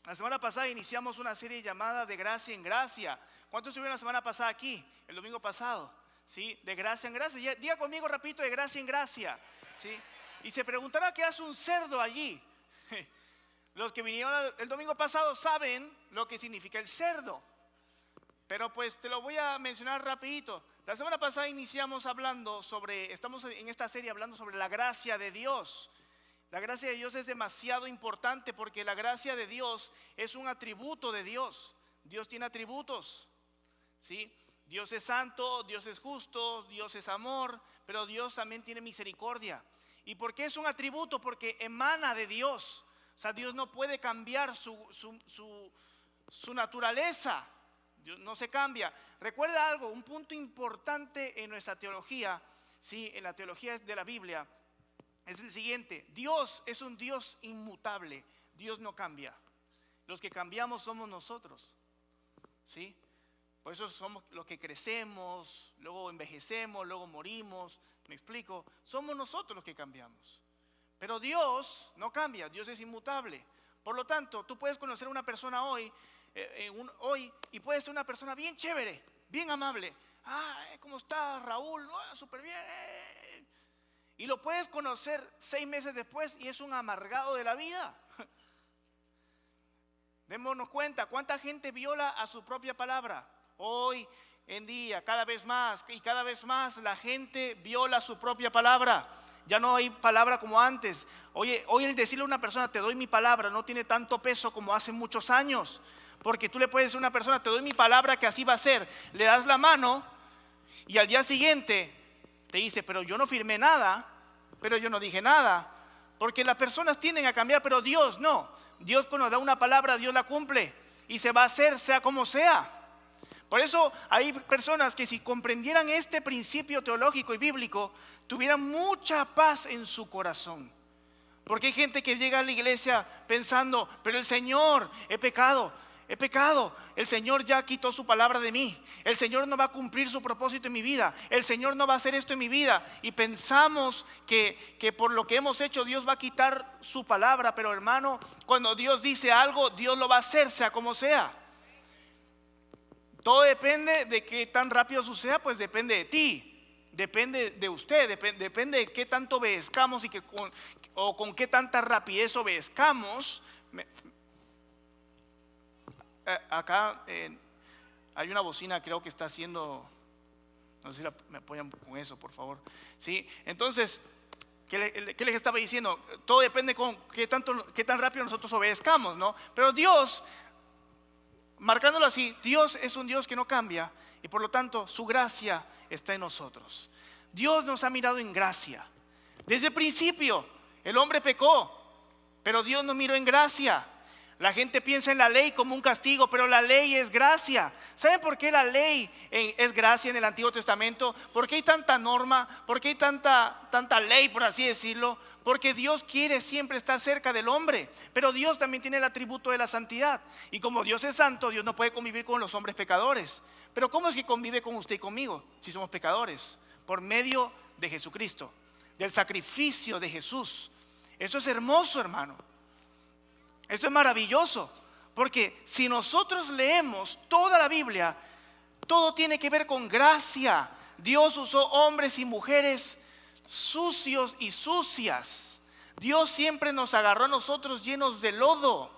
La semana pasada iniciamos una serie llamada De Gracia en Gracia. ¿Cuántos estuvieron la semana pasada aquí? El domingo pasado. ¿Sí? De gracia en gracia. Diga conmigo rapidito, de gracia en gracia. ¿Sí? Y se preguntará qué hace un cerdo allí. Los que vinieron el domingo pasado saben lo que significa el cerdo. Pero pues te lo voy a mencionar rapidito. La semana pasada iniciamos estamos en esta serie hablando sobre la gracia de Dios. La gracia de Dios es demasiado importante porque la gracia de Dios es un atributo de Dios. Dios tiene atributos, ¿sí? Dios es santo, Dios es justo, Dios es amor, pero Dios también tiene misericordia. ¿Y por qué es un atributo? Porque emana de Dios. O sea, Dios no puede cambiar su naturaleza. Dios no se cambia. Recuerda algo, un punto importante en nuestra teología, ¿sí? En la teología de la Biblia, es el siguiente: Dios es un Dios inmutable. Dios no cambia. Los que cambiamos somos nosotros, ¿sí? Por eso somos los que crecemos, luego envejecemos, luego morimos. ¿Me explico? Somos nosotros los que cambiamos. Pero Dios no cambia, Dios es inmutable. Por lo tanto, tú puedes conocer a una persona hoy y puede ser una persona bien chévere, bien amable. ¿Cómo está Raúl? Súper bien. Y lo puedes conocer 6 meses después y es un amargado de la vida. Démonos cuenta, ¿cuánta gente viola a su propia palabra? Hoy en día, cada vez más la gente viola su propia palabra. Ya no hay palabra como antes. Hoy el decirle a una persona, te doy mi palabra, no tiene tanto peso como hace muchos años. Porque tú le puedes decir a una persona, te doy mi palabra que así va a ser. Le das la mano y al día siguiente te dice, pero yo no firmé nada, pero yo no dije nada. Porque las personas tienden a cambiar, pero Dios no. Dios cuando da una palabra, Dios la cumple. Y se va a hacer, sea como sea. Por eso hay personas que si comprendieran este principio teológico y bíblico, tuvieran mucha paz en su corazón. Porque hay gente que llega a la iglesia pensando, pero el Señor, he pecado. El Señor ya quitó su palabra de mí. El Señor no va a cumplir su propósito en mi vida. El Señor no va a hacer esto en mi vida. Y pensamos que por lo que hemos hecho Dios va a quitar su palabra. Pero hermano, cuando Dios dice algo, Dios lo va a hacer, sea como sea. Todo depende de qué tan rápido suceda, pues depende de ti. Depende de usted, depende de qué tanto obedezcamos y con qué tanta rapidez obedezcamos. Acá hay una bocina, creo que está haciendo, no sé si me apoyan con eso, por favor. ¿Sí? Entonces, ¿qué les estaba diciendo? Todo depende con qué tan rápido nosotros obedezcamos, ¿no? Pero Dios, marcándolo así, Dios es un Dios que no cambia y por lo tanto su gracia está en nosotros. Dios nos ha mirado en gracia. Desde el principio el hombre pecó, pero Dios nos miró en gracia. La gente piensa en la ley como un castigo, pero la ley es gracia. ¿Saben por qué la ley es gracia en el Antiguo Testamento? ¿Por qué hay tanta norma? ¿Por qué hay tanta ley, por así decirlo? Porque Dios quiere siempre estar cerca del hombre. Pero Dios también tiene el atributo de la santidad. Y como Dios es santo, Dios no puede convivir con los hombres pecadores. Pero ¿cómo es que convive con usted y conmigo si somos pecadores? Por medio de Jesucristo, del sacrificio de Jesús. Eso es hermoso, hermano. Esto es maravilloso, porque si nosotros leemos toda la Biblia, todo tiene que ver con gracia. Dios usó hombres y mujeres sucios y sucias. Dios siempre nos agarró a nosotros llenos de lodo.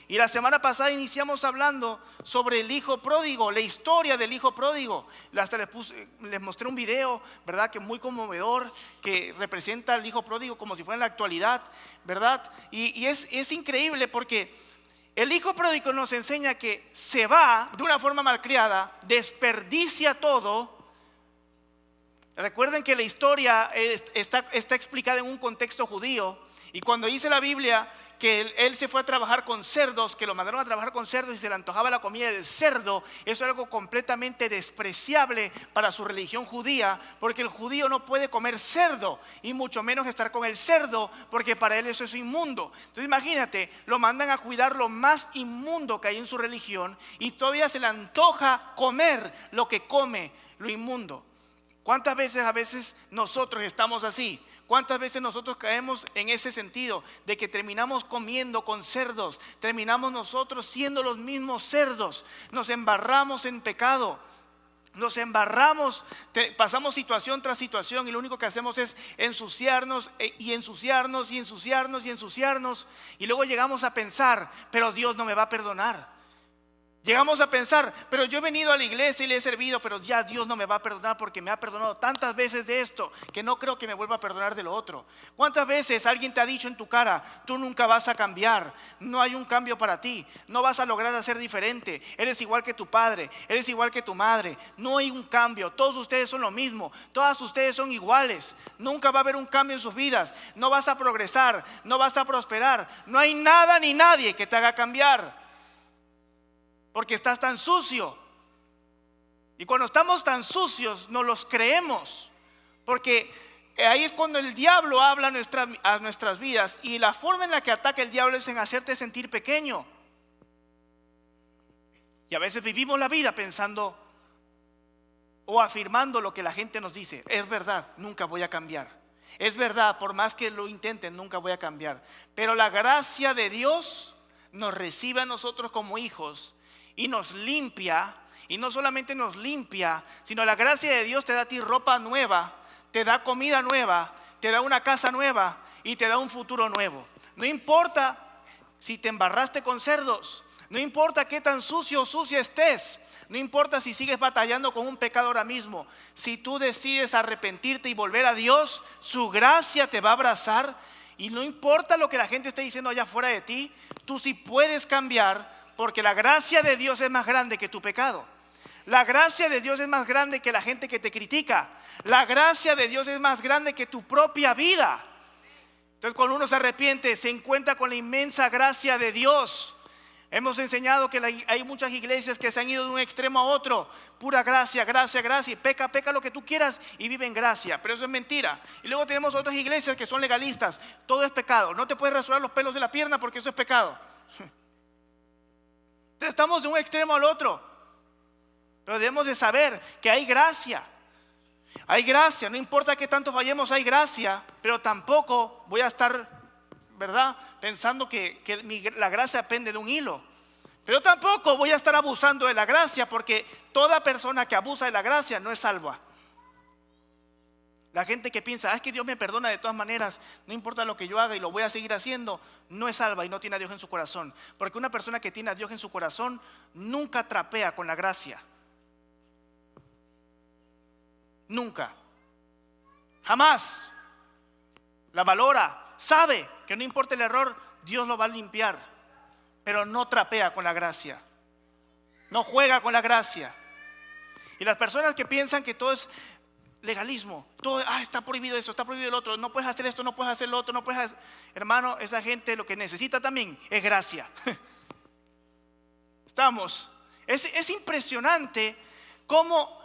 Y la semana pasada iniciamos hablando sobre el hijo pródigo, la historia del hijo pródigo. Hasta les mostré un video, ¿verdad? Que muy conmovedor, que representa al hijo pródigo como si fuera en la actualidad, ¿verdad? Y es increíble porque el hijo pródigo nos enseña que se va de una forma malcriada, desperdicia todo. Recuerden que la historia está explicada en un contexto judío. Y cuando dice la Biblia que él se fue a trabajar con cerdos, que lo mandaron a trabajar con cerdos y se le antojaba la comida del cerdo, eso es algo completamente despreciable para su religión judía, porque el judío no puede comer cerdo y mucho menos estar con el cerdo, porque para él eso es inmundo. Entonces imagínate, lo mandan a cuidar lo más inmundo que hay en su religión y todavía se le antoja comer lo que come lo inmundo. ¿Cuántas veces nosotros estamos así? ¿Cuántas veces nosotros caemos en ese sentido de que terminamos comiendo con cerdos? Terminamos nosotros siendo los mismos cerdos. Nos embarramos en pecado. Nos embarramos, pasamos situación tras situación y lo único que hacemos es ensuciarnos y ensuciarnos y ensuciarnos y ensuciarnos. Y luego llegamos a pensar, pero Dios no me va a perdonar. Llegamos a pensar, pero yo he venido a la iglesia y le he servido, pero ya Dios no me va a perdonar porque me ha perdonado tantas veces de esto que no creo que me vuelva a perdonar de lo otro. ¿Cuántas veces alguien te ha dicho en tu cara, tú nunca vas a cambiar, no hay un cambio para ti, no vas a lograr ser diferente, eres igual que tu padre, eres igual que tu madre, no hay un cambio, todos ustedes son lo mismo, todas ustedes son iguales, nunca va a haber un cambio en sus vidas, no vas a progresar, no vas a prosperar, no hay nada ni nadie que te haga cambiar? Porque estás tan sucio. Y cuando estamos tan sucios, nos los creemos. Porque ahí es cuando el diablo habla a nuestras vidas. Y la forma en la que ataca el diablo es en hacerte sentir pequeño. Y a veces vivimos la vida pensando o afirmando lo que la gente nos dice. Es verdad, nunca voy a cambiar. Es verdad, por más que lo intenten, nunca voy a cambiar. Pero la gracia de Dios nos recibe a nosotros como hijos y nos limpia, y no solamente nos limpia, sino la gracia de Dios te da a ti ropa nueva, te da comida nueva, te da una casa nueva y te da un futuro nuevo. No importa si te embarraste con cerdos, no importa qué tan sucio o sucia estés, no importa si sigues batallando con un pecado ahora mismo, si tú decides arrepentirte y volver a Dios, su gracia te va a abrazar, y no importa lo que la gente esté diciendo allá afuera de ti, tú sí puedes cambiar. Porque la gracia de Dios es más grande que tu pecado. La gracia de Dios es más grande que la gente que te critica. La gracia de Dios es más grande que tu propia vida. Entonces cuando uno se arrepiente, se encuentra con la inmensa gracia de Dios. Hemos enseñado que hay muchas iglesias que se han ido de un extremo a otro. Pura gracia, gracia, gracia. Y peca lo que tú quieras y vive en gracia. Pero eso es mentira. Y luego tenemos otras iglesias que son legalistas. Todo es pecado. No te puedes rasurar los pelos de la pierna porque eso es pecado. Estamos de un extremo al otro. Pero debemos de saber que hay gracia. Hay gracia, no importa que tanto fallemos, hay gracia. Pero tampoco voy a estar, ¿verdad?, pensando que la gracia pende de un hilo. Pero tampoco voy a estar abusando de la gracia, porque toda persona que abusa de la gracia no es salva. La gente que piensa, es que Dios me perdona de todas maneras, no importa lo que yo haga y lo voy a seguir haciendo, no es salva y no tiene a Dios en su corazón. Porque una persona que tiene a Dios en su corazón nunca trapea con la gracia. Nunca. Jamás. La valora, sabe que no importa el error, Dios lo va a limpiar. Pero no trapea con la gracia. No juega con la gracia. Y las personas que piensan que todo es legalismo, todo, está prohibido eso, está prohibido el otro, no puedes hacer esto, no puedes hacer lo otro, no puedes hacer. Hermano, esa gente lo que necesita también es gracia. Estamos, es impresionante cómo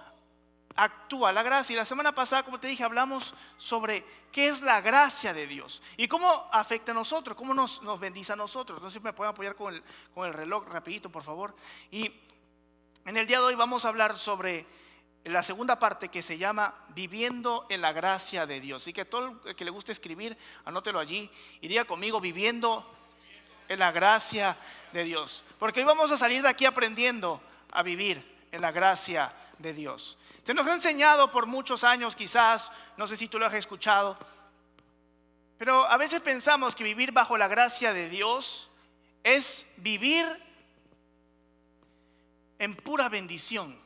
actúa la gracia. Y la semana pasada, como te dije, hablamos sobre qué es la gracia de Dios y cómo afecta a nosotros, cómo nos bendice a nosotros. Entonces me pueden apoyar con el reloj rapidito, por favor. Y en el día de hoy vamos a hablar sobre la segunda parte, que se llama viviendo en la gracia de Dios. Así que todo el que le guste escribir, anótelo allí y diga conmigo, viviendo en la gracia de Dios. Porque hoy vamos a salir de aquí aprendiendo a vivir en la gracia de Dios. Se nos ha enseñado por muchos años, quizás, no sé si tú lo has escuchado, pero a veces pensamos que vivir bajo la gracia de Dios es vivir en pura bendición.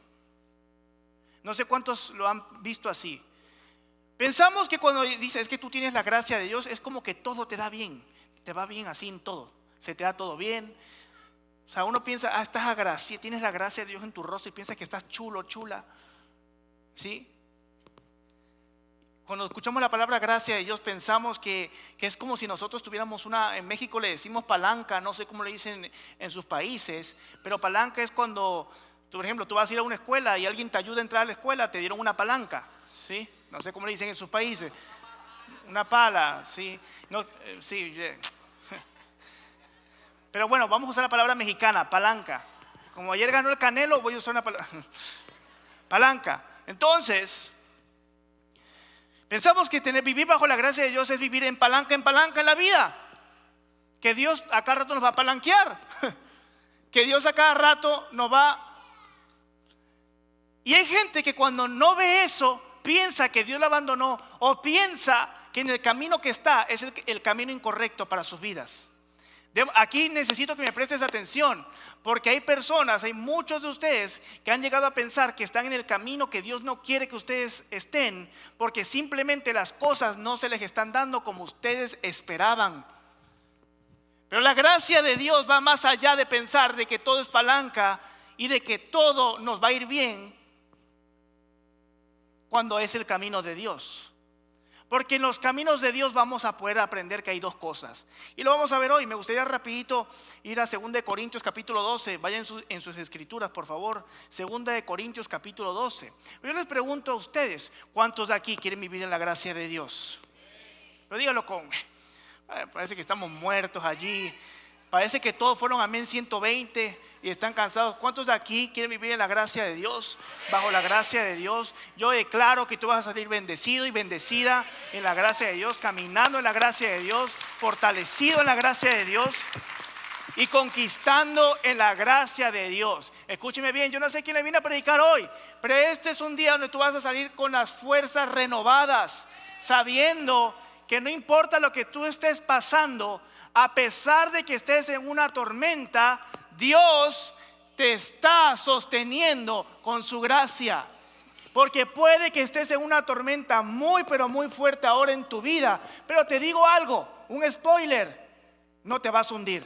No sé cuántos lo han visto así. Pensamos que cuando dices es que tú tienes la gracia de Dios, es como que todo te da bien, te va bien así en todo, se te da todo bien. O sea, uno piensa, estás agraciado, tienes la gracia de Dios en tu rostro y piensas que estás chulo, chula. ¿Sí? Cuando escuchamos la palabra gracia de Dios pensamos que es como si nosotros tuviéramos en México le decimos palanca, no sé cómo le dicen en sus países, pero palanca es cuando, por ejemplo, tú vas a ir a una escuela y alguien te ayuda a entrar a la escuela, te dieron una palanca, ¿sí? No sé cómo le dicen en sus países, una pala, ¿sí? No, sí. Pero bueno, vamos a usar la palabra mexicana, palanca. Como ayer ganó el Canelo, voy a usar una palanca. Entonces, Pensamos que vivir bajo la gracia de Dios es vivir en palanca en la vida. Que Dios a cada rato nos va a palanquear. Que Dios a cada rato nos va. Y hay gente que cuando no ve eso, piensa que Dios la abandonó o piensa que en el camino que está es el camino incorrecto para sus vidas. Aquí necesito que me prestes atención, porque hay personas, hay muchos de ustedes que han llegado a pensar que están en el camino que Dios no quiere que ustedes estén, porque simplemente las cosas no se les están dando como ustedes esperaban. Pero la gracia de Dios va más allá de pensar de que todo es palanca y de que todo nos va a ir bien cuando es el camino de Dios. Porque en los caminos de Dios vamos a poder aprender que hay dos cosas. Y lo vamos a ver hoy. Me gustaría rapidito ir a 2 Corintios capítulo 12. Vayan en sus escrituras, por favor. 2 Corintios capítulo 12. Yo les pregunto a ustedes, ¿cuántos de aquí quieren vivir en la gracia de Dios? Pero dígalo con... Parece que estamos muertos allí. Parece que todos fueron amén 120 y están cansados. ¿Cuántos de aquí quieren vivir en la gracia de Dios? Bajo la gracia de Dios. Yo declaro que tú vas a salir bendecido y bendecida en la gracia de Dios, caminando en la gracia de Dios, fortalecido en la gracia de Dios y conquistando en la gracia de Dios. Escúcheme bien, yo no sé quién le vine a predicar hoy, pero este es un día donde tú vas a salir con las fuerzas renovadas, sabiendo que no importa lo que tú estés pasando, a pesar de que estés en una tormenta, Dios te está sosteniendo con su gracia. Porque puede que estés en una tormenta muy pero muy fuerte ahora en tu vida, pero te digo algo, un spoiler, no te vas a hundir.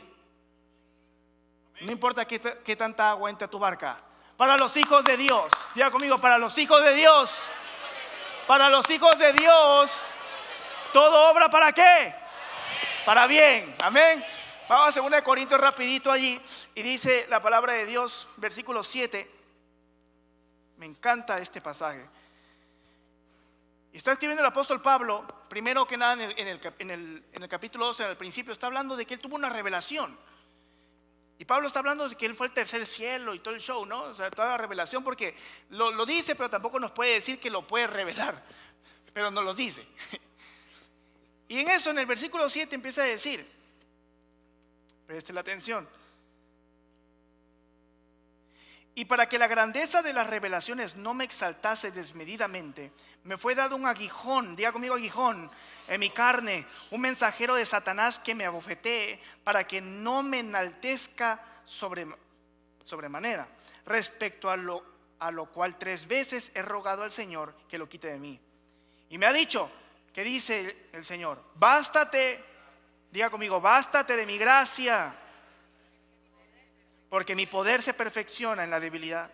No importa qué tanta agua entre tu barca. Para los hijos de Dios, diga conmigo, para los hijos de Dios, para los hijos de Dios, todo obra ¿para qué? Para bien, amén. Vamos a 2 Corintios rapidito allí y dice la palabra de Dios, versículo 7. Me encanta este pasaje. Y está escribiendo el apóstol Pablo, primero que nada en el capítulo 12, al principio está hablando de que él tuvo una revelación. Y Pablo está hablando de que él fue al tercer cielo y todo el show, ¿no? O sea, toda la revelación, porque lo dice, pero tampoco nos puede decir que lo puede revelar, pero nos lo dice. Y en eso, en el versículo 7 empieza a decir, presten la atención, y para que la grandeza de las revelaciones no me exaltase desmedidamente, me fue dado un aguijón, diga conmigo aguijón, en mi carne, un mensajero de Satanás que me abofetee para que no me enaltezca sobremanera, respecto a lo cual 3 veces he rogado al Señor que lo quite de mí. Y me ha dicho, ¿qué dice el Señor? Bástate, diga conmigo, bástate de mi gracia, porque mi poder se perfecciona en la debilidad.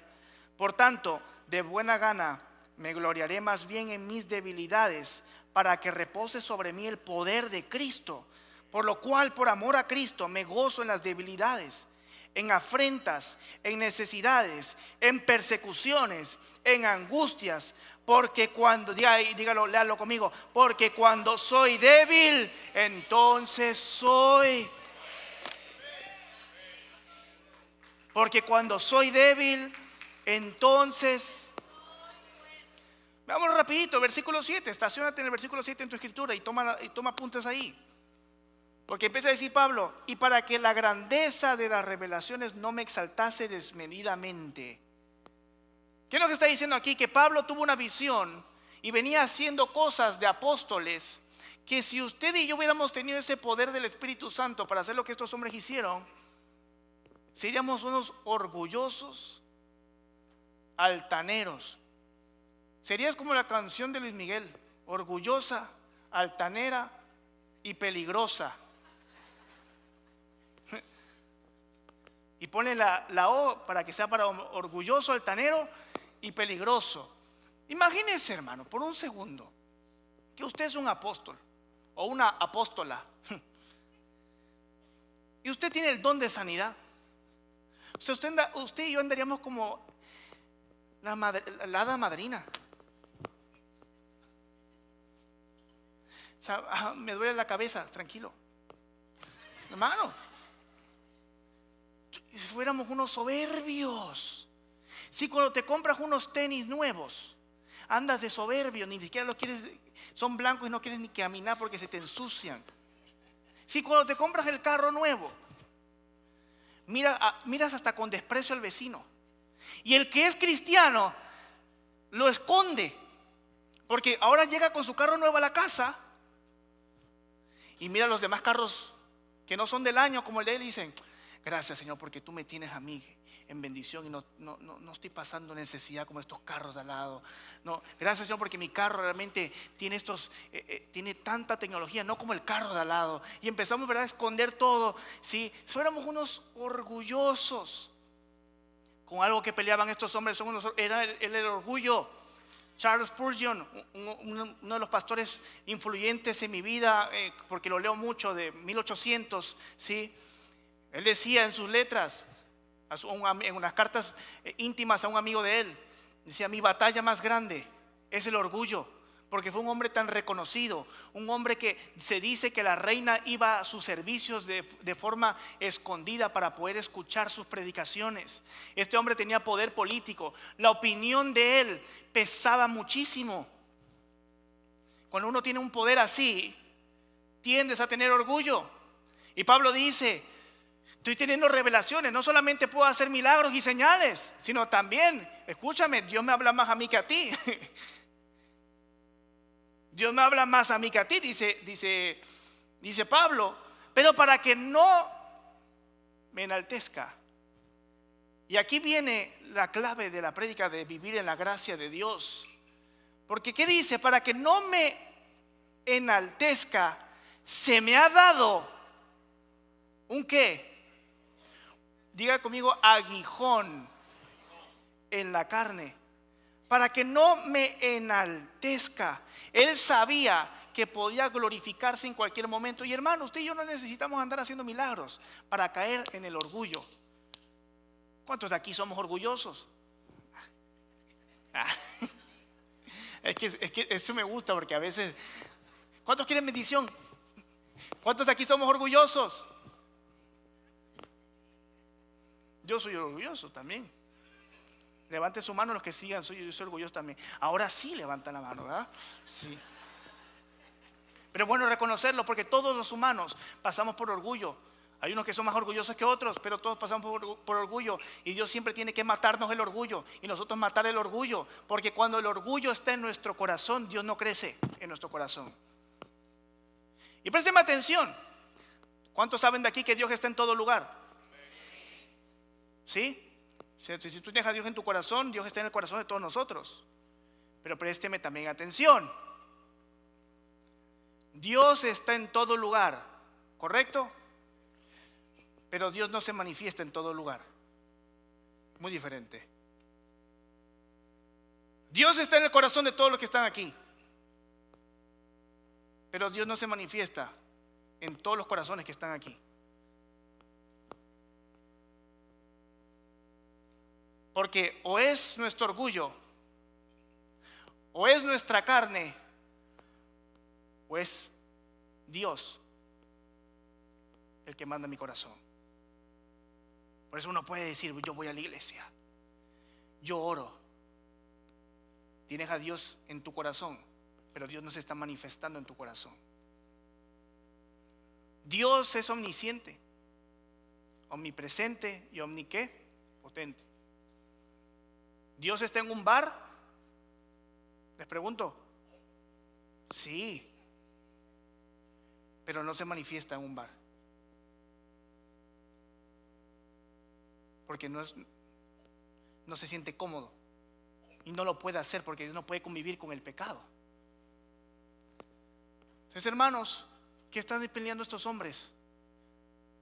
Por tanto, de buena gana me gloriaré más bien en mis debilidades, para que repose sobre mí el poder de Cristo. Por lo cual, por amor a Cristo, me gozo en las debilidades, en afrentas, en necesidades, en persecuciones, en angustias, porque cuando, dígalo, léalo conmigo, porque cuando soy débil, entonces soy. Porque cuando soy débil, entonces. Vamos rapidito, versículo 7, estaciónate en el versículo 7 en tu escritura y toma apuntes ahí. Porque empieza a decir Pablo, y para que la grandeza de las revelaciones no me exaltase desmedidamente. ¿Qué es lo que está diciendo aquí? Que Pablo tuvo una visión y venía haciendo cosas de apóstoles, que si usted y yo hubiéramos tenido ese poder del Espíritu Santo para hacer lo que estos hombres hicieron, seríamos unos orgullosos, altaneros. Serías como la canción de Luis Miguel, orgullosa, altanera y peligrosa. Y pone la O para que sea para orgulloso, altanero y peligroso. Imagínense, hermano, por un segundo, que usted es un apóstol o una apóstola y usted tiene el don de sanidad. O sea, usted y yo andaríamos como la hada madrina. O sea, me duele la cabeza, tranquilo, hermano. Si fuéramos unos soberbios. Si cuando te compras unos tenis nuevos andas de soberbio, ni siquiera los quieres son blancos y no quieres ni caminar porque se te ensucian. Si cuando te compras el carro nuevo, miras hasta con desprecio al vecino. Y el que es cristiano lo esconde, porque ahora llega con su carro nuevo a la casa y mira los demás carros que no son del año como el de él y dicen: gracias, Señor, porque tú me tienes a mí en bendición y no estoy pasando necesidad como estos carros de al lado. No, gracias, Señor, porque mi carro realmente tiene tiene tanta tecnología, no como el carro de al lado. Y empezamos, ¿verdad?, a esconder todo. Si fuéramos unos orgullosos con algo que peleaban estos hombres, era el orgullo. Charles Spurgeon, uno de los pastores influyentes en mi vida, porque lo leo mucho, de 1800, ¿sí? Él decía en sus letras, en unas cartas íntimas a un amigo de él, decía: mi batalla más grande es el orgullo, porque fue un hombre tan reconocido, un hombre que se dice que la reina iba a sus servicios de forma escondida para poder escuchar sus predicaciones. Este hombre tenía poder político, la opinión de él pesaba muchísimo. Cuando uno tiene un poder así, tiendes a tener orgullo. Y Pablo dice: estoy teniendo revelaciones, no solamente puedo hacer milagros y señales, sino también, escúchame, Dios me habla más a mí que a ti. Dios me habla más a mí que a ti, dice Pablo, pero para que no me enaltezca. Y aquí viene la clave de la prédica de vivir en la gracia de Dios. Porque ¿qué dice? Para que no me enaltezca, se me ha dado ¿un qué? Diga conmigo: aguijón en la carne. Para que no me enaltezca. Él sabía que podía glorificarse en cualquier momento. Y hermano, usted y yo no necesitamos andar haciendo milagros para caer en el orgullo. ¿Cuántos de aquí somos orgullosos? Es que eso me gusta, porque a veces, ¿cuántos quieren bendición? ¿Cuántos de aquí somos orgullosos? Yo soy orgulloso también. Levante su mano los que sigan. Yo soy orgulloso también. Ahora sí levantan la mano, ¿verdad? Sí. Pero es bueno reconocerlo, porque todos los humanos pasamos por orgullo. Hay unos que son más orgullosos que otros, pero todos pasamos por orgullo. Y Dios siempre tiene que matarnos el orgullo, y nosotros matar el orgullo, porque cuando el orgullo está en nuestro corazón, Dios no crece en nuestro corazón. Y présteme atención. ¿Cuántos saben de aquí que Dios está en todo lugar? ¿Sí? Si tú dejas a Dios en tu corazón, Dios está en el corazón de todos nosotros. Pero présteme también atención. Dios está en todo lugar, ¿correcto? Pero Dios no se manifiesta en todo lugar. Muy diferente. Dios está en el corazón de todos los que están aquí, pero Dios no se manifiesta en todos los corazones que están aquí. Porque o es nuestro orgullo, o es nuestra carne, o es Dios el que manda mi corazón. Por eso uno puede decir: yo voy a la iglesia, yo oro. Tienes a Dios en tu corazón, pero Dios no se está manifestando en tu corazón. Dios es omnisciente, omnipresente y potente. ¿Dios está en un bar? Les pregunto. Sí, pero no se manifiesta en un bar, porque no se siente cómodo y no lo puede hacer, porque Dios no puede convivir con el pecado. Entonces, hermanos, ¿qué están peleando estos hombres?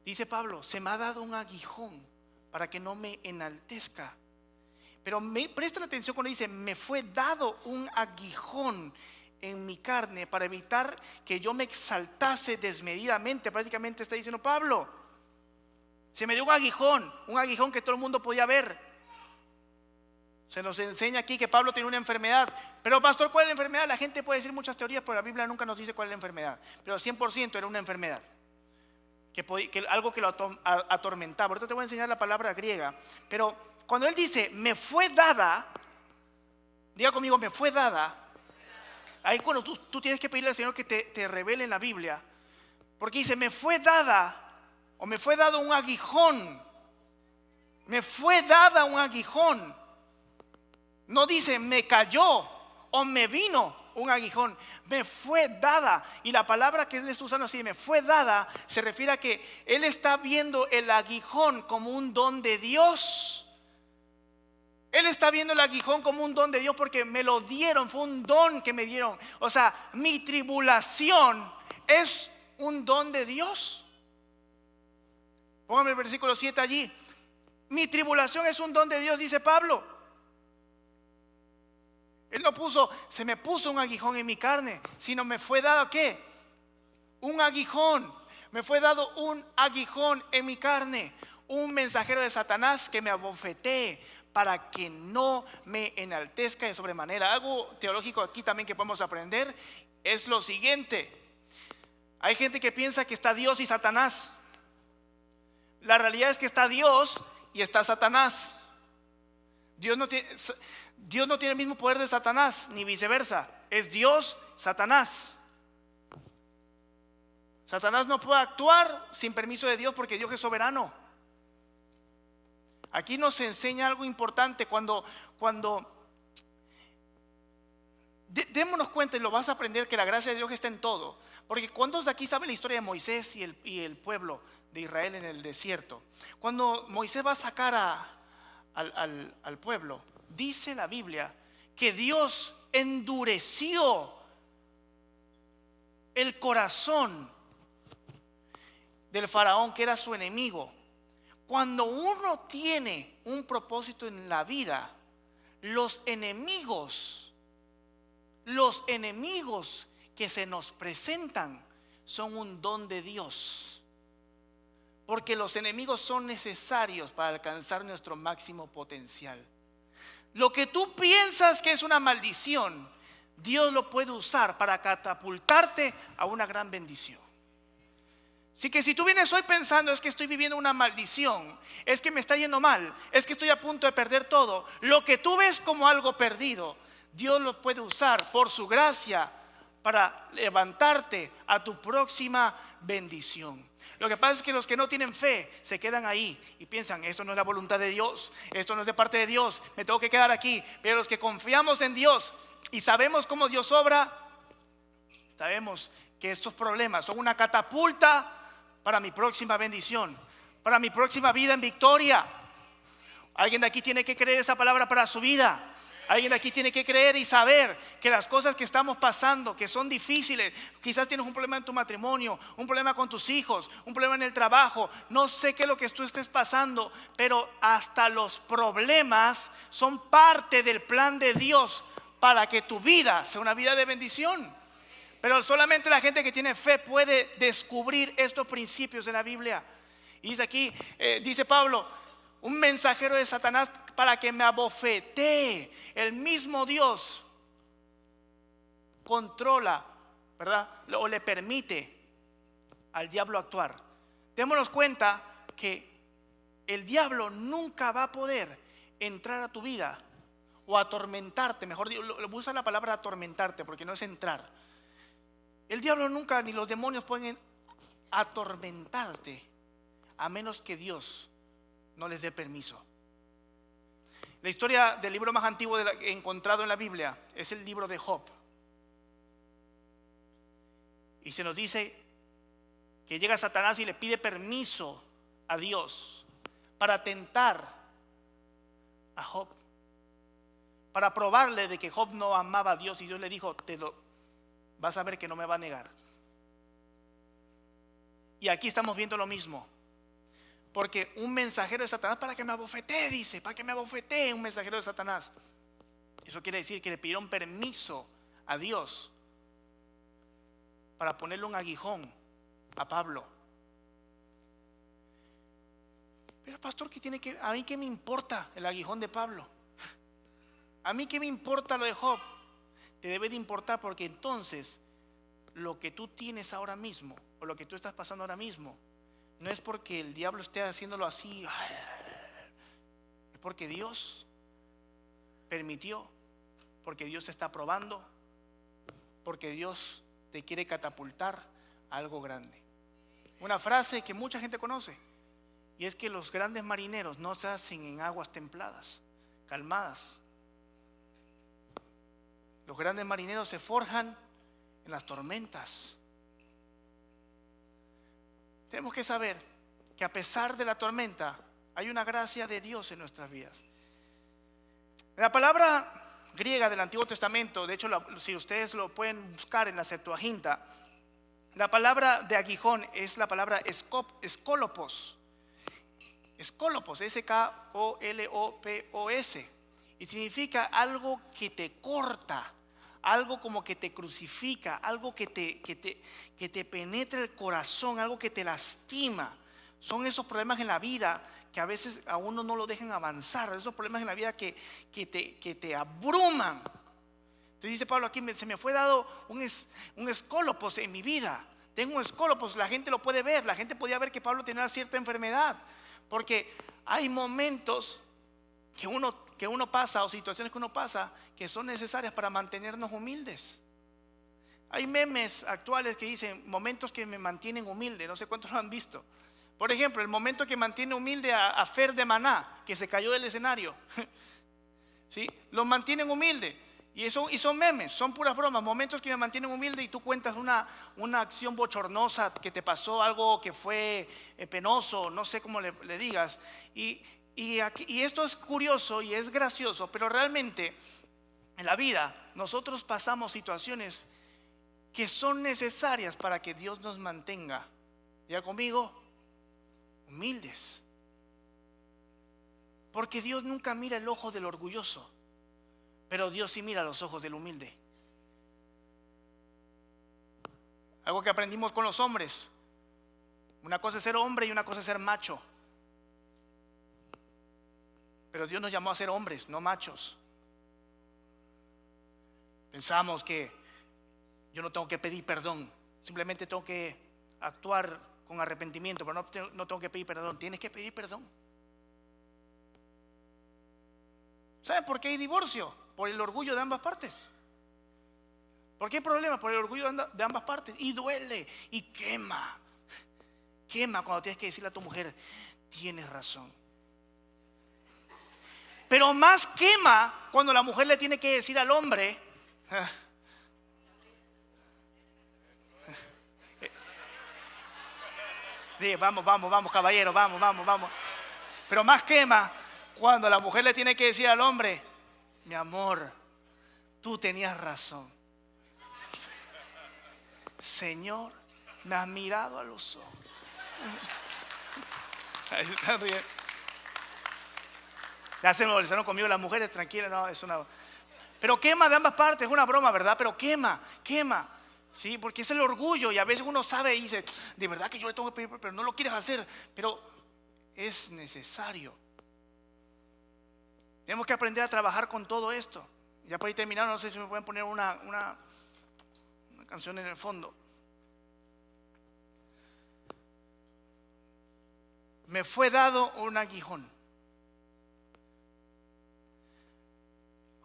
Dice Pablo: se me ha dado un aguijón para que no me enaltezca. Pero presta atención cuando dice: me fue dado un aguijón en mi carne para evitar que yo me exaltase desmedidamente. Prácticamente está diciendo Pablo: se me dio un aguijón que todo el mundo podía ver. Se nos enseña aquí que Pablo tiene una enfermedad. Pero pastor, ¿cuál es la enfermedad? La gente puede decir muchas teorías, pero la Biblia nunca nos dice cuál es la enfermedad. Pero 100% era una enfermedad, algo que lo atormentaba. Ahorita te voy a enseñar la palabra griega. Pero cuando él dice: me fue dada, diga conmigo: me fue dada, ahí cuando tú tienes que pedirle al Señor que te revele en la Biblia, porque dice, me fue dada o me fue dado un aguijón. Me fue dada un aguijón. No dice me cayó o me vino un aguijón. Me fue dada. Y la palabra que él está usando así, me fue dada, se refiere a que él está viendo el aguijón como un don de Dios. Él está viendo el aguijón como un don de Dios porque me lo dieron, fue un don que me dieron. O sea, mi tribulación es un don de Dios. Póngame el versículo 7 allí. Mi tribulación es un don de Dios, dice Pablo. Él no puso, se me puso un aguijón en mi carne, sino me fue dado, ¿qué? Un aguijón. Me fue dado un aguijón en mi carne. Un mensajero de Satanás que me abofetee para que no me enaltezca de sobremanera. Algo teológico aquí también que podemos aprender es lo siguiente. Hay gente que piensa que está Dios y Satanás. La realidad es que está Dios y está Satanás. Dios no tiene el mismo poder de Satanás, ni viceversa. Es Dios, Satanás. Satanás no puede actuar sin permiso de Dios porque Dios es soberano. Aquí nos enseña algo importante cuando démonos cuenta, y lo vas a aprender, que la gracia de Dios está en todo. Porque ¿cuántos de aquí saben la historia de Moisés y el pueblo de Israel en el desierto? Cuando Moisés va a sacar al pueblo, dice la Biblia que Dios endureció el corazón del faraón, que era su enemigo. Cuando uno tiene un propósito en la vida, los enemigos que se nos presentan son un don de Dios. Porque los enemigos son necesarios para alcanzar nuestro máximo potencial. Lo que tú piensas que es una maldición, Dios lo puede usar para catapultarte a una gran bendición. Así que si tú vienes hoy pensando es que estoy viviendo una maldición, es que me está yendo mal, es que estoy a punto de perder todo, lo que tú ves como algo perdido, Dios lo puede usar por su gracia para levantarte a tu próxima bendición. Lo que pasa es que los que no tienen fe se quedan ahí y piensan, esto no es la voluntad de Dios, esto no es de parte de Dios, me tengo que quedar aquí. Pero los que confiamos en Dios y sabemos cómo Dios obra, sabemos que estos problemas son una catapulta para mi próxima bendición, para mi próxima vida en victoria. Alguien de aquí tiene que creer esa palabra para su vida. Alguien de aquí tiene que creer y saber que las cosas que estamos pasando, que son difíciles, quizás tienes un problema en tu matrimonio, un problema con tus hijos, un problema en el trabajo, no sé qué es lo que tú estés pasando, pero hasta los problemas son parte del plan de Dios para que tu vida sea una vida de bendición. Pero solamente la gente que tiene fe puede descubrir estos principios de la Biblia. Y dice aquí, dice Pablo, un mensajero de Satanás para que me abofetee. El mismo Dios controla, ¿verdad? O le permite al diablo actuar. Démonos cuenta que el diablo nunca va a poder entrar a tu vida o atormentarte. Mejor digo, voy a usar la palabra atormentarte porque no es entrar. El diablo nunca, ni los demonios pueden atormentarte a menos que Dios no les dé permiso. La historia del libro más antiguo encontrado en la Biblia es el libro de Job. Y se nos dice que llega Satanás y le pide permiso a Dios para tentar a Job, para probarle de que Job no amaba a Dios, y Dios le dijo, vas a ver que no me va a negar. Y aquí estamos viendo lo mismo. Porque un mensajero de Satanás, para que me abofetee, dice, para que me abofetee un mensajero de Satanás. Eso quiere decir que le pidieron permiso a Dios para ponerle un aguijón a Pablo. Pero pastor, ¿a mí qué me importa el aguijón de Pablo? ¿A mí qué me importa lo de Job? Te debe de importar, porque entonces lo que tú tienes ahora mismo o lo que tú estás pasando ahora mismo no es porque el diablo esté haciéndolo así, es porque Dios permitió, porque Dios está probando porque Dios te quiere catapultar a algo grande. Una frase que mucha gente conoce, y es que los grandes marineros no se hacen en aguas templadas, calmadas. Los grandes marineros se forjan en las tormentas. Tenemos que saber que a pesar de la tormenta hay una gracia de Dios en nuestras vidas. La palabra griega del Antiguo Testamento, de hecho si ustedes lo pueden buscar en la Septuaginta, la palabra de aguijón es la palabra escólopos. Escólopos, S-K-O-L-O-P-O-S, y significa algo que te corta, algo como que te crucifica, algo que te penetra el corazón, algo que te lastima. Son esos problemas en la vida que a veces a uno no lo dejan avanzar, esos problemas en la vida que te abruman. Entonces dice Pablo aquí, se me fue dado un escólopos en mi vida. Tengo un escólopos, la gente lo puede ver, la gente podía ver que Pablo tenía cierta enfermedad, porque hay momentos que uno pasa, o situaciones que uno pasa, que son necesarias para mantenernos humildes. Hay memes actuales que dicen momentos que me mantienen humilde, no sé cuántos lo han visto. Por ejemplo, el momento que mantiene humilde a Fer de Maná, que se cayó del escenario. ¿Sí? Los mantienen humilde. Y son memes, son puras bromas, momentos que me mantienen humilde, y tú cuentas una acción bochornosa que te pasó, algo que fue penoso, no sé cómo le digas. Y esto es curioso y es gracioso, pero realmente en la vida nosotros pasamos situaciones que son necesarias para que Dios nos mantenga, ya conmigo, humildes. Porque Dios nunca mira el ojo del orgulloso, pero Dios sí mira los ojos del humilde. Algo que aprendimos con los hombres: una cosa es ser hombre y una cosa es ser macho. Pero Dios nos llamó a ser hombres, no machos. Pensamos que yo no tengo que pedir perdón, simplemente tengo que actuar con arrepentimiento, pero no tengo que pedir perdón. Tienes que pedir perdón. ¿Saben por qué hay divorcio? Por el orgullo de ambas partes. ¿Por qué hay problemas? Por el orgullo de ambas partes. Y duele y quema. Quema cuando tienes que decirle a tu mujer: tienes razón. Pero más quema cuando la mujer le tiene que decir al hombre: vamos, caballero, vamos. Pero más quema cuando la mujer le tiene que decir al hombre: mi amor, tú tenías razón. Señor, me has mirado a los ojos. Ahí se están riendo. Ya se molestaron conmigo las mujeres, tranquilas, no, es una... Pero quema de ambas partes, es una broma, ¿verdad? Pero quema. Sí, porque es el orgullo, y a veces uno sabe y dice: de verdad que yo le tengo que pedir, pero no lo quieres hacer, pero es necesario. Tenemos que aprender a trabajar con todo esto. Ya para ir terminando, no sé si me pueden poner una canción en el fondo. Me fue dado un aguijón.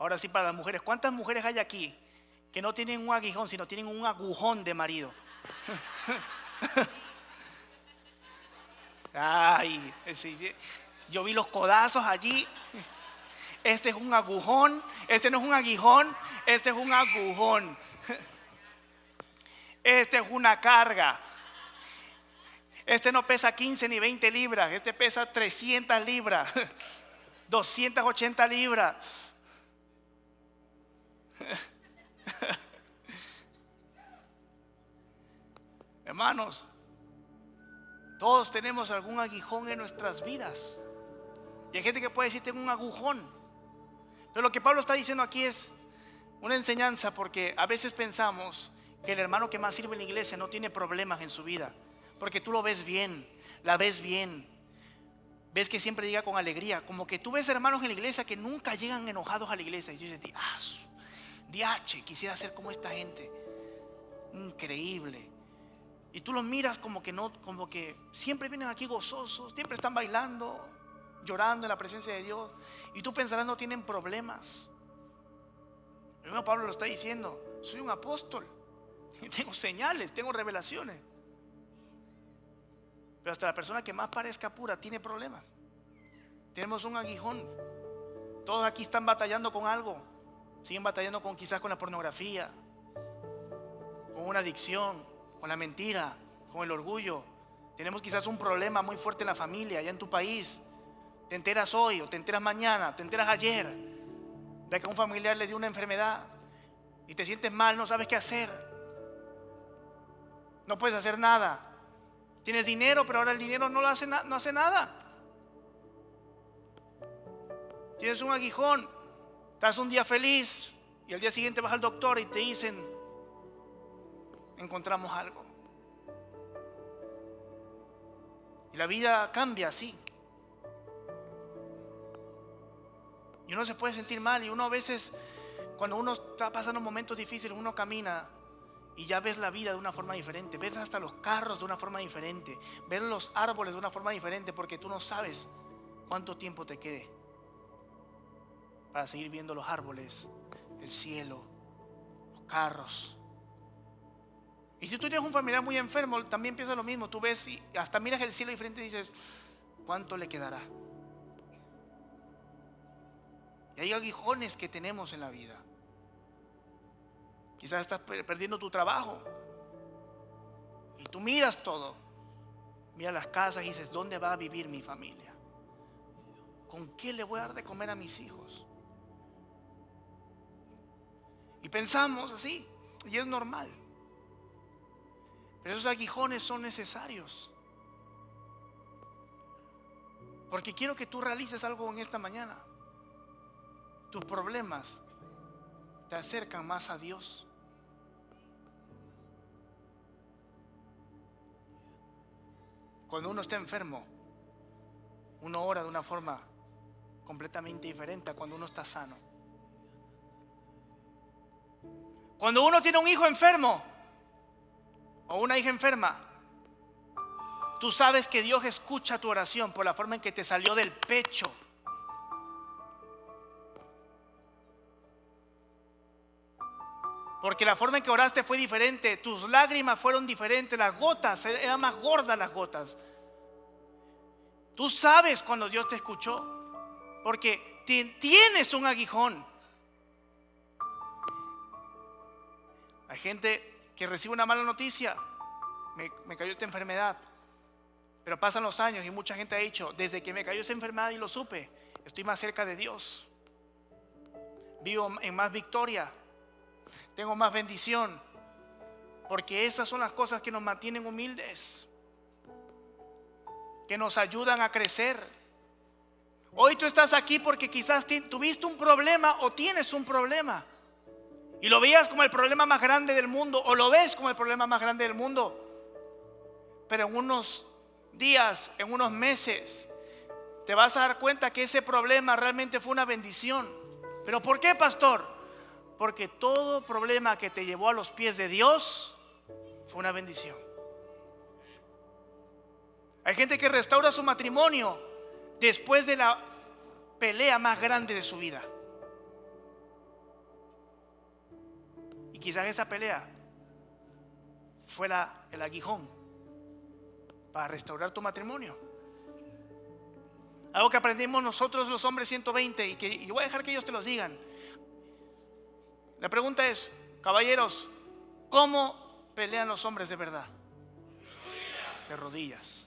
Ahora sí, para las mujeres, ¿cuántas mujeres hay aquí que no tienen un aguijón, sino tienen un agujón de marido? Ay, yo vi los codazos allí. Este es un agujón, este no es un aguijón, este es un agujón. Este es una carga. Este no pesa 15 ni 20 libras, este pesa 300 libras, 280 libras. Hermanos, todos tenemos algún aguijón en nuestras vidas. Y hay gente que puede decir: tengo un agujón. Pero lo que Pablo está diciendo aquí es una enseñanza, porque a veces pensamos que el hermano que más sirve en la iglesia no tiene problemas en su vida, porque tú lo ves bien, la ves bien, ves que siempre llega con alegría. Como que tú ves hermanos en la iglesia que nunca llegan enojados a la iglesia, y dices: diache, quisiera ser como esta gente, increíble. Y tú los miras como que siempre vienen aquí gozosos, siempre están bailando, llorando en la presencia de Dios, y tú pensarás: no tienen problemas. El mismo Pablo lo está diciendo: soy un apóstol, tengo señales, tengo revelaciones. Pero hasta la persona que más parezca pura tiene problemas. Tenemos un aguijón. Todos aquí están batallando con algo. Siguen batallando quizás con la pornografía, con una adicción, con la mentira, con el orgullo. Tenemos quizás un problema muy fuerte en la familia, allá en tu país. Te enteras hoy o te enteras mañana, te enteras ayer de que a un familiar le dio una enfermedad y te sientes mal, no sabes qué hacer. No puedes hacer nada. Tienes dinero, pero ahora el dinero no hace nada. Tienes un aguijón, estás un día feliz y al día siguiente vas al doctor y te dicen: encontramos algo. Y la vida cambia así. Y uno se puede sentir mal, y uno a veces, cuando uno está pasando momentos difíciles, uno camina y ya ves la vida de una forma diferente. Ves hasta los carros de una forma diferente. Ves los árboles de una forma diferente, porque tú no sabes cuánto tiempo te quede para seguir viendo los árboles, el cielo, los carros. Y si tú tienes un familiar muy enfermo, también piensa lo mismo. Tú ves y hasta miras el cielo diferente y dices: ¿cuánto le quedará? Y hay aguijones que tenemos en la vida. Quizás estás perdiendo tu trabajo y tú miras todo, miras las casas y dices: ¿dónde va a vivir mi familia? ¿Con qué le voy a dar de comer a mis hijos? Y pensamos así, y es normal. Pero esos aguijones son necesarios, porque quiero que tú realices algo en esta mañana. Tus problemas te acercan más a Dios. Cuando uno está enfermo, uno ora de una forma completamente diferente a cuando uno está sano. Cuando uno tiene un hijo enfermo o una hija enferma, tú sabes que Dios escucha tu oración por la forma en que te salió del pecho. Porque la forma en que oraste fue diferente, tus lágrimas fueron diferentes, las gotas, eran más gordas las gotas. Tú sabes cuando Dios te escuchó, porque tienes un aguijón. Hay gente que recibe una mala noticia: me cayó esta enfermedad. Pero pasan los años y mucha gente ha dicho: desde que me cayó esa enfermedad y lo supe, estoy más cerca de Dios. Vivo en más victoria. Tengo más bendición, porque esas son las cosas que nos mantienen humildes, que nos ayudan a crecer. Hoy tú estás aquí porque quizás tuviste un problema o tienes un problema y lo veías como el problema más grande del mundo, o lo ves como el problema más grande del mundo. Pero en unos días, en unos meses, te vas a dar cuenta que ese problema realmente fue una bendición. ¿Pero por qué, pastor? Porque todo problema que te llevó a los pies de Dios fue una bendición. Hay gente que restaura su matrimonio después de la pelea más grande de su vida. Y quizás esa pelea fue el aguijón para restaurar tu matrimonio. Algo que aprendimos nosotros los hombres 120, y voy a dejar que ellos te los digan. La pregunta es: caballeros, ¿cómo pelean los hombres de verdad? De rodillas.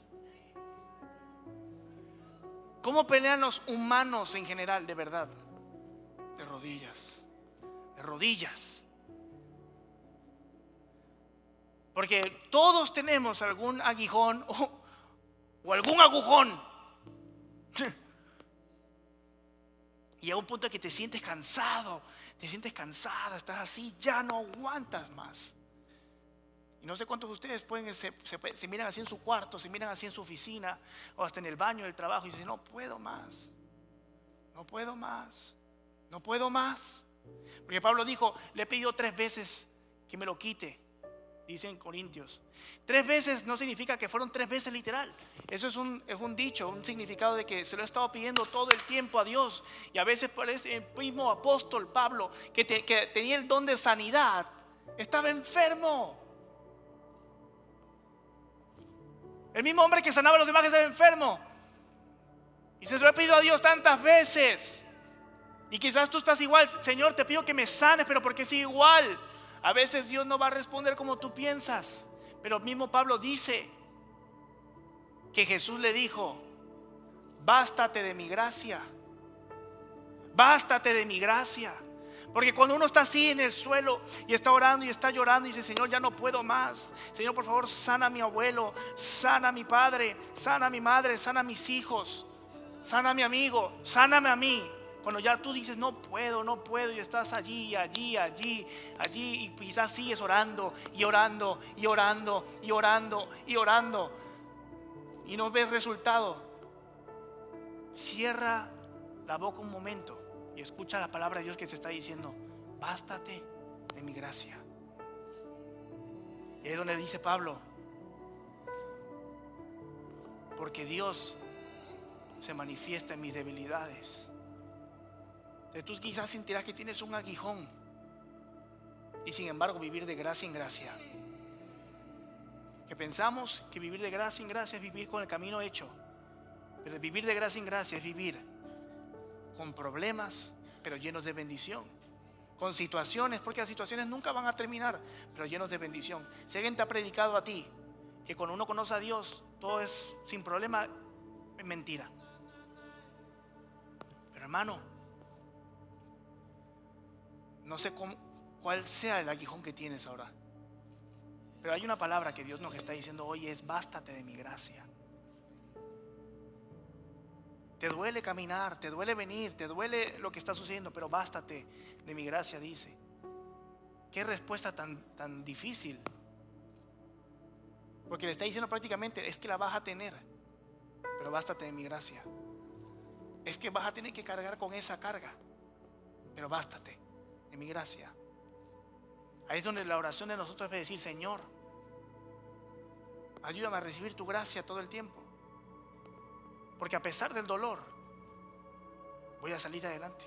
¿Cómo pelean los humanos en general de verdad? De rodillas. De rodillas. Porque todos tenemos algún aguijón o algún agujón. Y a un punto en que te sientes cansado, te sientes cansada, estás así, ya no aguantas más. Y no sé cuántos de ustedes se miran así en su cuarto, se miran así en su oficina o hasta en el baño del trabajo y dicen: no puedo más, no puedo más, no puedo más. Porque Pablo dijo: le he pedido 3 veces que me lo quite. dice en Corintios. 3 veces no significa que fueron 3 veces literal. Eso es un dicho, un significado de que se lo he estado pidiendo todo el tiempo a Dios. Y a veces parece el mismo apóstol Pablo, que tenía el don de sanidad, estaba enfermo. El mismo hombre que sanaba a los demás estaba enfermo. Y se lo he pedido a Dios tantas veces. Y quizás tú estás igual. Señor, te pido que me sanes, pero ¿por qué sigue igual? A veces Dios no va a responder como tú piensas. Pero el mismo Pablo dice que Jesús le dijo: bástate de mi gracia. Bástate de mi gracia. Porque cuando uno está así en el suelo y está orando y está llorando y dice: Señor, ya no puedo más. Señor, por favor, sana a mi abuelo, sana a mi padre, sana a mi madre, sana a mis hijos, sana a mi amigo, sáname a mí. Cuando ya tú dices: no puedo y estás allí y quizás sigues orando y orando y orando y orando y orando y no ves resultado, cierra la boca un momento y escucha la palabra de Dios que se está diciendo: bástate de mi gracia. Y es donde dice Pablo: porque Dios se manifiesta en mis debilidades. Tú quizás sentirás que tienes un aguijón, y sin embargo vivir de gracia en gracia. Que pensamos que vivir de gracia en gracia es vivir con el camino hecho, pero vivir de gracia en gracia es vivir con problemas, pero llenos de bendición, con situaciones, porque las situaciones nunca van a terminar, pero llenos de bendición. Si alguien te ha predicado a ti que cuando uno conoce a Dios todo es sin problema, es mentira. Pero hermano, no sé cuál sea el aguijón que tienes ahora, pero hay una palabra que Dios nos está diciendo hoy: es bástate de mi gracia. Te duele caminar, te duele venir, te duele lo que está sucediendo, pero bástate de mi gracia, dice. Qué respuesta tan difícil, porque le está diciendo prácticamente: es que la vas a tener, pero bástate de mi gracia. Es que vas a tener que cargar con esa carga, pero bástate de mi gracia. Ahí es donde la oración de nosotros debe decir: Señor, ayúdame a recibir tu gracia todo el tiempo, porque a pesar del dolor voy a salir adelante.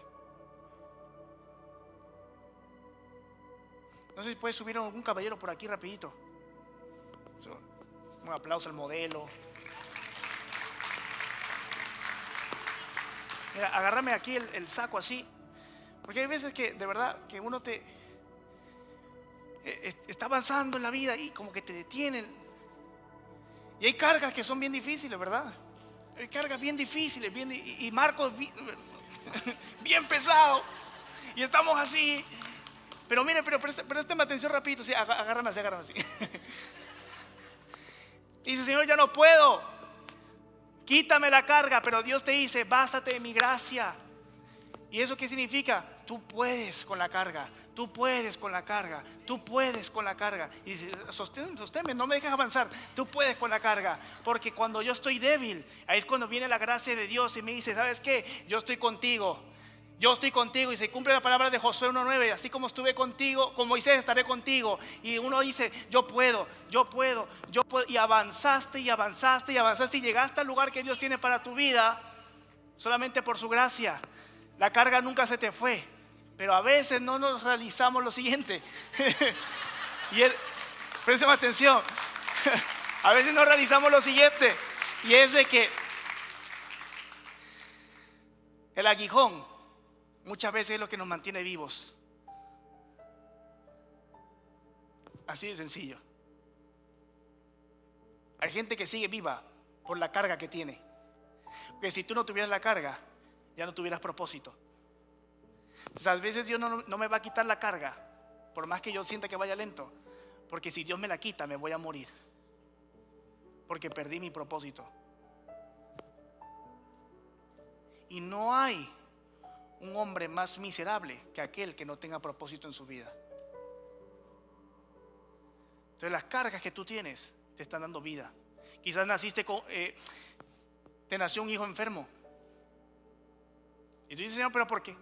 No sé si puede subir algún caballero por aquí rapidito. Un aplauso al modelo. Mira, agárrame aquí el saco así, porque hay veces que de verdad que uno está avanzando en la vida y como que te detienen. Y hay cargas que son bien difíciles, ¿verdad? Hay cargas bien difíciles, y Marcos bien pesado. Y estamos así. Pero mire, pero présteme atención rapidito. Sí, agárrame así. Y dice: Señor, ya no puedo. Quítame la carga. Pero Dios te dice: bástate de mi gracia. ¿Y eso qué significa? Tú puedes con la carga. Tú puedes con la carga. Tú puedes con la carga. Y dice: sosténme, no me dejes avanzar. Tú puedes con la carga. Porque cuando yo estoy débil, ahí es cuando viene la gracia de Dios y me dice: ¿sabes qué? Yo estoy contigo. Yo estoy contigo. Y se cumple la palabra de Josué 1:9. Así como estuve contigo, con Moisés estaré contigo. Y uno dice: yo puedo. Y avanzaste y llegaste al lugar que Dios tiene para tu vida solamente por su gracia. La carga nunca se te fue. Pero a veces no nos realizamos lo siguiente. Presten atención. A veces no realizamos lo siguiente. Y es de que el aguijón muchas veces es lo que nos mantiene vivos. Así de sencillo. Hay gente que sigue viva por la carga que tiene. Porque si tú no tuvieras la carga, ya no tuvieras propósito. Entonces, a veces Dios no me va a quitar la carga, por más que yo sienta que vaya lento, porque si Dios me la quita, me voy a morir, porque perdí mi propósito. Y no hay un hombre más miserable que aquel que no tenga propósito en su vida. Entonces las cargas que tú tienes te están dando vida. Quizás te nació un hijo enfermo y tú dices: Señor, ¿pero por qué?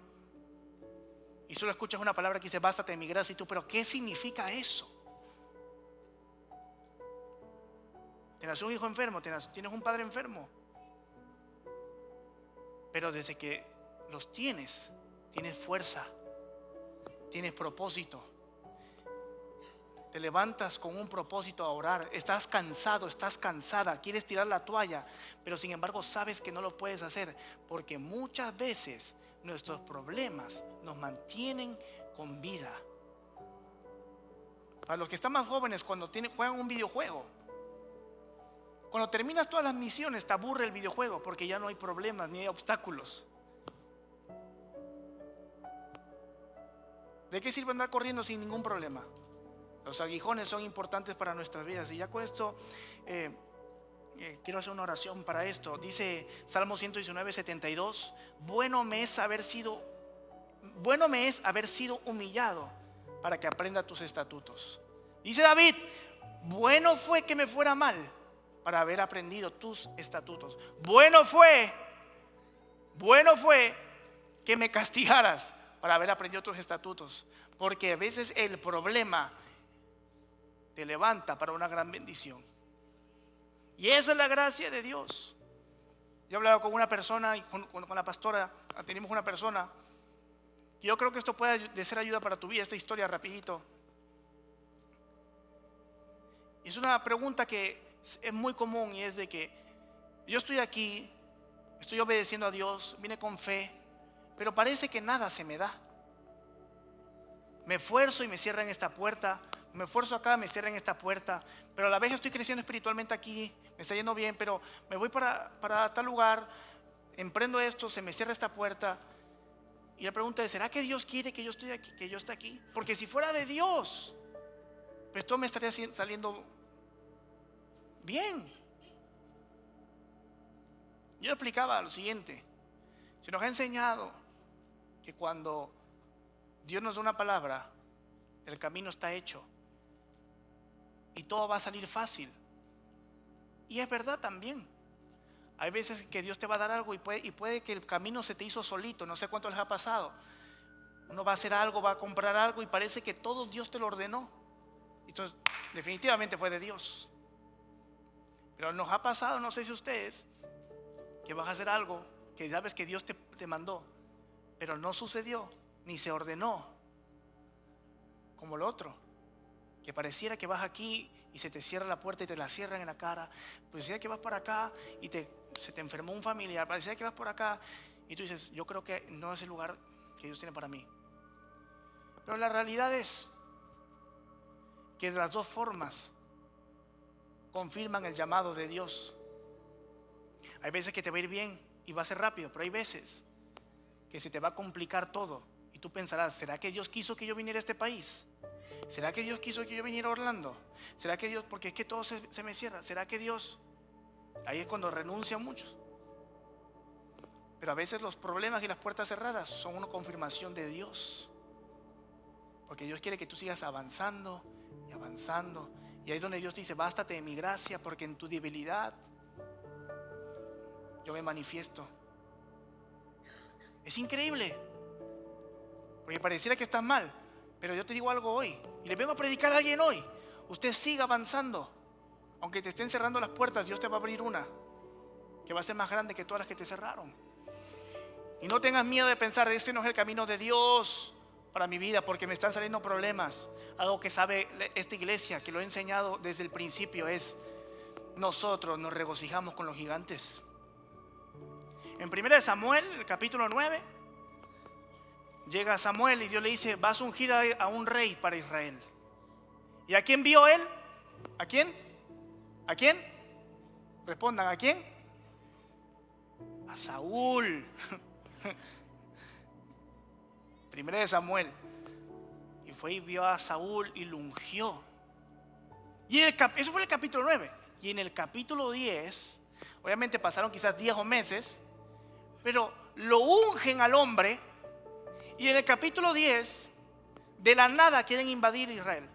Y solo escuchas una palabra que dice: bástate de mi gracia. Y tú: ¿pero qué significa eso? Te nació un hijo enfermo, tienes un padre enfermo. Pero desde que los tienes fuerza, tienes propósito. Te levantas con un propósito a orar. Estás cansado, estás cansada, quieres tirar la toalla, pero sin embargo sabes que no lo puedes hacer, porque muchas veces nuestros problemas nos mantienen con vida. Para los que están más jóvenes, cuando juegan un videojuego, cuando terminas todas las misiones te aburre el videojuego, porque ya no hay problemas ni hay obstáculos. ¿De qué sirve andar corriendo sin ningún problema? Los aguijones son importantes para nuestras vidas. Y ya con esto quiero hacer una oración para esto. Dice Salmo 119, 72: bueno me es haber sido humillado para que aprenda tus estatutos. Dice David: bueno fue que me fuera mal para haber aprendido tus estatutos. Bueno fue que me castigaras para haber aprendido tus estatutos. Porque a veces el problema te levanta para una gran bendición. Y esa es la gracia de Dios. Yo hablaba con una persona y con la pastora, tenemos una persona. Y yo creo que esto puede ser ayuda para tu vida, esta historia rapidito. Y es una pregunta que es muy común, y es de que yo estoy aquí, estoy obedeciendo a Dios, vine con fe, pero parece que nada se me da. Me esfuerzo y me cierran esta puerta. Me esfuerzo acá, me cierran esta puerta, pero a la vez estoy creciendo espiritualmente aquí, me está yendo bien, pero me voy para tal lugar, emprendo esto, se me cierra esta puerta. Y la pregunta es: ¿será que Dios quiere que yo esté aquí, que yo esté aquí? Porque si fuera de Dios, pues todo me estaría saliendo bien. Yo explicaba lo siguiente: se nos ha enseñado que cuando Dios nos da una palabra, el camino está hecho y todo va a salir fácil. Y es verdad también. Hay veces que Dios te va a dar algo y puede que el camino se te hizo solito. No sé cuánto les ha pasado. Uno va a hacer algo, va a comprar algo y parece que todo Dios te lo ordenó. Entonces definitivamente fue de Dios. Pero nos ha pasado, no sé si ustedes, que vas a hacer algo que sabes que Dios te mandó, pero no sucedió ni se ordenó como lo otro, que pareciera que vas aquí y se te cierra la puerta y te la cierran en la cara. Pareciera que vas para acá y se te enfermó un familiar. Pareciera que vas por acá y tú dices: yo creo que no es el lugar que Dios tiene para mí. Pero la realidad es que de las dos formas confirman el llamado de Dios. Hay veces que te va a ir bien y va a ser rápido, pero hay veces que se te va a complicar todo y tú pensarás: ¿será que Dios quiso que yo viniera a este país? ¿Será que Dios quiso que yo viniera a Orlando? ¿Será que Dios, porque es que todo se me cierra? ¿Será que Dios? Ahí es cuando renuncian muchos. Pero a veces los problemas y las puertas cerradas son una confirmación de Dios, porque Dios quiere que tú sigas avanzando y avanzando. Y ahí es donde Dios dice: bástate de mi gracia, porque en tu debilidad yo me manifiesto. Es increíble, porque pareciera que estás mal, pero yo te digo algo hoy, y le vengo a predicar a alguien hoy: usted siga avanzando. Aunque te estén cerrando las puertas, Dios te va a abrir una que va a ser más grande que todas las que te cerraron. Y no tengas miedo de pensar: este no es el camino de Dios para mi vida, porque me están saliendo problemas. Algo que sabe esta iglesia, que lo he enseñado desde el principio, es: nosotros nos regocijamos con los gigantes. En 1 Samuel, el capítulo 9, llega Samuel y Dios le dice: vas a ungir a un rey para Israel. ¿Y a quién vio él? ¿A quién? ¿A quién? Respondan: ¿a quién? A Saúl. 1 Samuel. Y fue y vio a Saúl y lo ungió. Y eso fue el capítulo 9. Y en el capítulo 10, obviamente pasaron quizás días o meses, pero lo ungen al hombre. Y en el capítulo 10, de la nada quieren invadir Israel.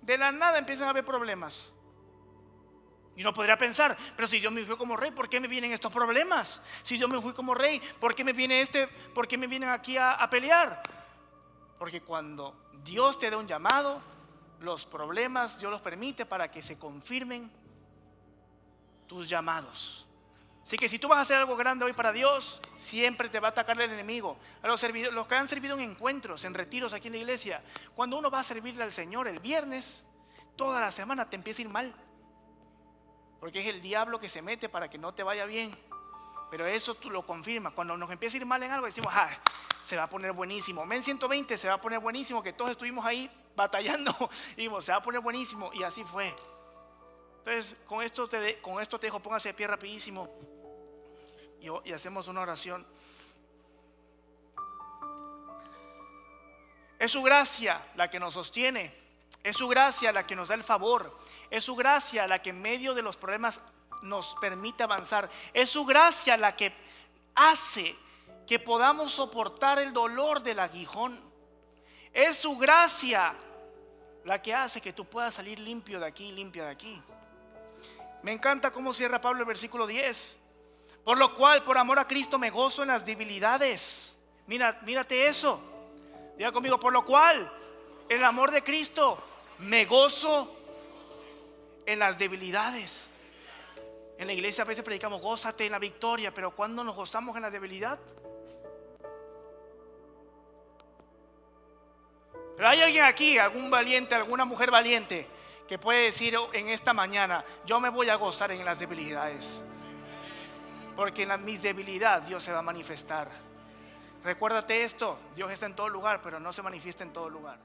De la nada empiezan a haber problemas. Y uno podría pensar: pero si Dios me ungió como rey, ¿por qué me vienen estos problemas? Si Dios me ungió como rey, ¿por qué me vienen aquí a pelear? Porque cuando Dios te da un llamado, los problemas Dios los permite para que se confirmen tus llamados. Así que si tú vas a hacer algo grande hoy para Dios, siempre te va a atacar el enemigo. A los que han servido en encuentros, en retiros aquí en la iglesia, cuando uno va a servirle al Señor el viernes, toda la semana te empieza a ir mal, porque es el diablo que se mete para que no te vaya bien. Pero eso tú lo confirmas. Cuando nos empieza a ir mal en algo, decimos, se va a poner buenísimo. Men 120 se va a poner buenísimo, que todos estuvimos ahí batallando y dijimos, se va a poner buenísimo, y así fue. Entonces, con esto te dejo, póngase de pie rapidísimo y hacemos una oración. Es su gracia la que nos sostiene, es su gracia la que nos da el favor, es su gracia la que en medio de los problemas nos permite avanzar, es su gracia la que hace que podamos soportar el dolor del aguijón, es su gracia la que hace que tú puedas salir limpio de aquí, limpia de aquí. Me encanta cómo cierra Pablo el versículo 10. Por lo cual, por amor a Cristo, me gozo en las debilidades. Mírate eso. Diga conmigo, por lo cual, el amor de Cristo, me gozo en las debilidades. En la iglesia a veces predicamos, gózate en la victoria, pero ¿cuándo nos gozamos en la debilidad? Pero hay alguien aquí, algún valiente, alguna mujer valiente, que puede decir en esta mañana, yo me voy a gozar en las debilidades, porque en mi debilidad Dios se va a manifestar. Recuérdate esto, Dios está en todo lugar, pero no se manifiesta en todo lugar.